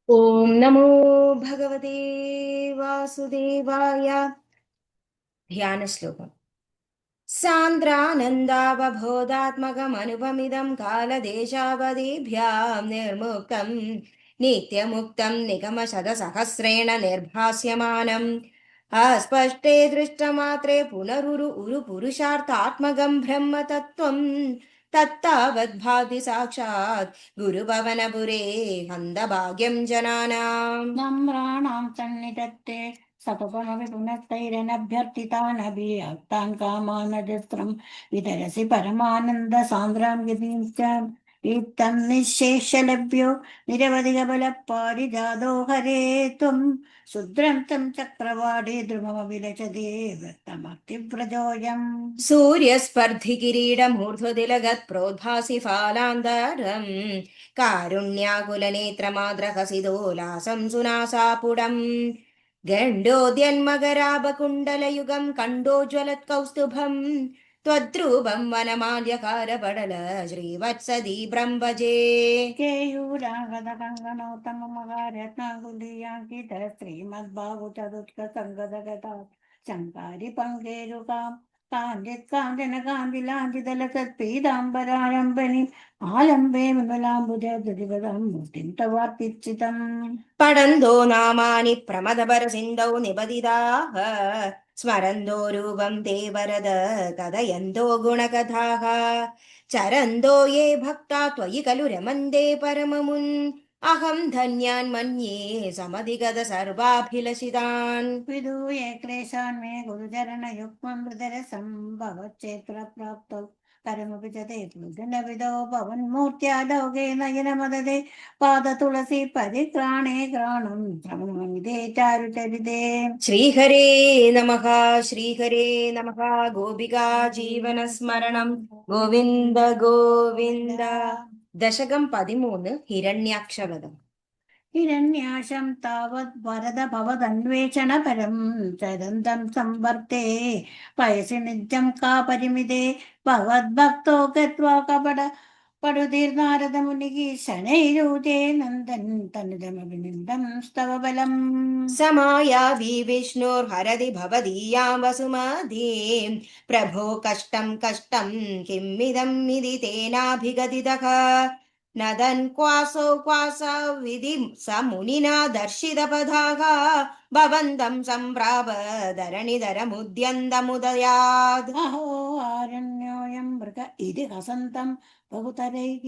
ഓം നമോ ഭഗവതേ വാസുദേവായ. ധ്യാനശ്ലോകം. സാന്ദ്രാനന്ദാവബോധാത്മകമനുപമിതം കാലദേശാവധിഭ്യാം നിർമുക്തം നിത്യമുക്തം നിഗമശതസഹസ്രേണ നിർഭാസ്യമാനം അസ്പഷ്ടേ ദൃഷ്ടമാത്രേ പുനരുരു ഉരു പുരുഷാർത്ഥാത്മകം ബ്രഹ്മതത്വം തത്താവദ്ഭാതി സാക്ഷാത് ഗുരുഭവനപുരേ ഹന്തഭാഗ്യം ജനാനാം. നമ്രാണാം സന്നിധത്തെ സതതമപി പുനഃതൈരനഭ്യർത്ഥിതാനഭി അർത്ഥാൻ കാമാനജസ്രം വിതരസി പരമാനന്ദ സാന്ദ്രാം യതീം ഇത്തം നിശേഷലഭ്യോ നിരവധികബലപാരിജാതോ ഹരേ ത്വം ശുദ്രം തം ചക്രവാടേ ധ്രുവമവിലചതേ വൃത്തമക്തിവ്രജോയം സൂര്യസ്പർദ്ധികിരീടമൂർധ്വതിലഗത് പ്രോദ്ഭാസി ഫാലാന്തരം കാരുണ്യാകുലനേത്രമാദ്രഹസിതോലാസം സുനാസാപുടം ഗണ്ഡോദ്യന്മകരാപകുണ്ടലയുഗം കണ്ടോജ്വലത്കൗസ്തുഭം ത്വദ്രൂപം വനമാല്യകാരപടല ശ്രീവത്സദീപ്രം ഭജേ. കേയൂരാഗതകങ്കണോത്തമമകാരത്നാകുലീയാങ്കിത ശ്രീമദ്ഭാഗവതോത്കസംഗതഗതാ ശങ്കാരി പങ്കേരുകാം കാഞ്ചിത് കാഞ്ചന കാന്തിലാഞ്ചിതലസത്പീതാംബരാരംഭനി ആലംബേ വിമലാംബുജദ്രിപദം മൂർത്തിം തവാർപ്പിച്ചിതം. പടന്തോ നാമാനി പ്രമദപരസിന്ധൗ നിപതിതാഃ സ്മരന്തോ രൂപം തേ വരദ കഥയന്തോ ഗുണകഥാഃ ചരന്തോ യേ ഭക്താ ത്വയി ഖലു രമന്തെ പരമമുൻ അഹം ധന്യാൻ മന്യേ സമധിഗത സർവാഭിലഷിതാൻ. വിദൂയേ ക്ലേശാൻ മേ ഗുരുചരണയുഗ്മം ഹൃദരസം ഭവച്ചേത്രപ്രാപ്തൗ കരമപി ച തേ വിദോ ഭവന്മൂർത്യാലോകേ നയനമദതേ പാദതുളസി പരിക്രാണേ ഘ്രാണം ശ്രമമിതേ ചാരുചരിതേ. ശ്രീഹരേ നമഃ ശ്രീഹരേ നമഃ. ഗോപികാ ജീവനസ്മരണം ഗോവിന്ദ ഗോവിന്ദ. ദശകം 13. ഹിരണ്യാക്ഷവധം. ഹിരണ്യാശം താവത് വരദ ഭവദന്വേഷണപരം ചരന്തം സംവർത്തേ പയസി നിജം കാ പരിമിതേ ഭവദ്ഭക്തോ ഗത്വാ കപട പടുതീർനാരദമുനിഃ ശനൈരൂതേ നന്ദൻ തനുജമഭിനിന്ദം സ്തവ ബലം. സമായാവി വിഷ്ണുർഹരതി ഭവദീയാം വസുമതീം പ്രഭോ കഷ്ടം കഷ്ടം കിമ്മിദം ഇതി തേനാഭിഗതിതഃ നദൻ ക്വാസോ ക്വാസ വിധി സ മുനിനാ ദർശിതപഥാഃ ഭവന്തം സംപ്രാപ ധരണിധരമുദ്യന്തമുദയാത്. അഹോ ആരണ്യോയം മൃഗ ഇതി ഹസന്തം ബഹുതരൈഃ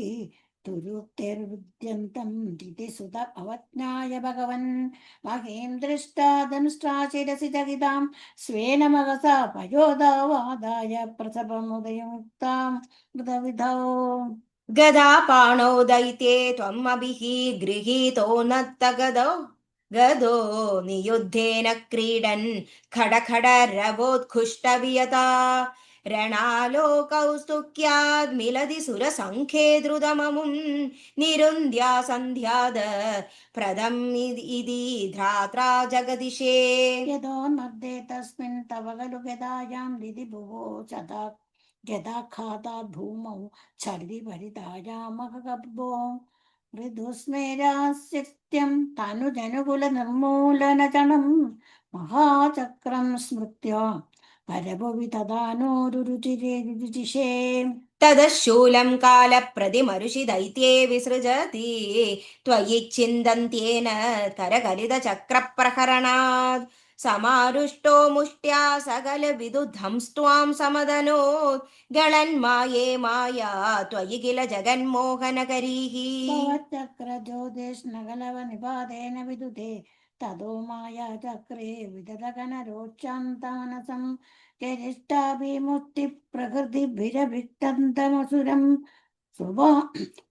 തുരുക്തൈർവിദ്യന്തം ദിതി സുത അവജ്ഞായ ഭഗവൻ മഹീം ദൃഷ്ടാ ദംഷ്ട്രാ ശിരസി ചകിതാം സ്വേന മഹസാ പയോധാവാദായ പ്രസവമുദയുക്താം മൃതവിധോ. ഗദാപാണോ ദൈത്യേ ത്വമഭിഃ ഗൃഹീതോ നത്തഗദോ ഗദോ നിയുദ്ധേന ക്രീഡൻ ഖടഖടരവോത്ഖുഷ്ടവിയതാ രണാലോകൗസ്തുക്യാദ് മിലതി സുരസംഖേ ദ്രുതമമും നിരുന്ധ്യാ സന്ധ്യാദ പ്രദം ഇതി ധാത്രാ ജഗദിശേ. യഥോന്മദ്ദേ തസ്മിन् തവ ഖലു ഗദായാം ദിതി ഭുവോ സദാ ഗദാഘാതാദ് ഭൂമൗ ഛർദി പരിതായാമഹഗർഭോ മൃദുസ്മേരാസ്യത്യം തനുജനുകുല നിർമൂലനചണം മഹാചക്രം സ്മൃത്യ പരഭുവി തദാനോരുരുചിരേ. തദശൂലം കാലപ്രതിമരുഷി ദൈത്യേ വിസൃജതി ത്വയി ചിന്തന്ത്യേന കരകലിതചക്രപ്രഹരണാത് സമാരുഷ്ടോ മുഷ്ട്യാ സകല വിദുധംസ്ത്വാം സമദനോ ഗളന്മായേ മായാ ത്വയി കില ജഗന്മോഹനകരീഃ. ചക്രജ്യോതിഷ്ണകലവ നിപാതേന വിദുതേ തതോ മായാ ചക്രേ വിദതകനരോക്ഷാന്തമനസം ഗരിഷ്ഠാഭിമുഷ്ടി പ്രകൃതിഭിരഭിക്തന്തമസുരം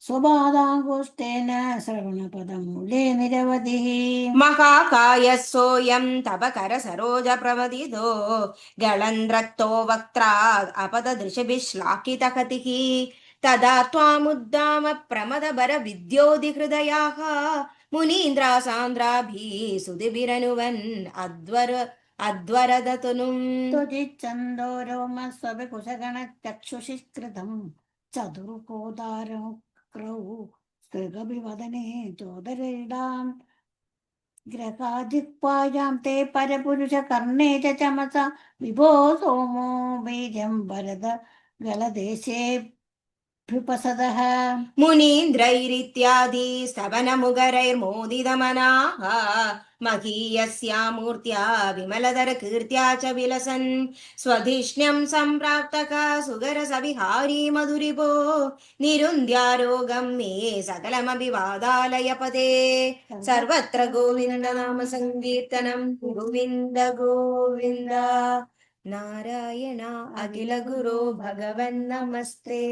സ്വപാദാങ്കുഷ്ടേന ശ്രവണപദം മൂലേ നിരവധി. മഹാകായസോയം തവ കരസരോജ പ്രമദിതോ ഗളന്ത്രക്തോ വക്ത്രാ അപദദൃശഭിः ശ്ലാഘിതഹതിഃ തദാ ത്വാമുദ്ദാമ പ്രമദബര വിദ്യോധിഹൃദയാഃ മുനീന്ദ്രാ സാന്ദ്രാഭിः സുധിഭിരനുവൻ അദ്വരദതനും. തുജിച്ഛന്തോ രോമസ്വപി കുശഗണ ചക്ഷുഷി കൃതം ചതുർകോദാരോ ക്രൗ സ്ത്രീകവിവദനേ ചോദരീടാം ग्रहादिक्पायां ते परपुरुषकर्णे च चमसा विभो सोमो बीजं वरद गलदेशेऽभ्युपसदः मुनीन्द्रैरित्यादि स्तवनमुगरैर्मोदितमनाः महीयस्या मूर्त्या विमलधरकीर्त्या च विलसन् स्वधिष्ण्यं सम्प्राप्तका सुगरसविहारी मधुरिपो निरुन्ध्यारोगं मे सकलमभिवादालयपदे सर्वत्र गोविन्दनाम सङ्कीर्तनं गोविन्द गोविन्द नारायण अखिल गुरो भगवन् नमस्ते।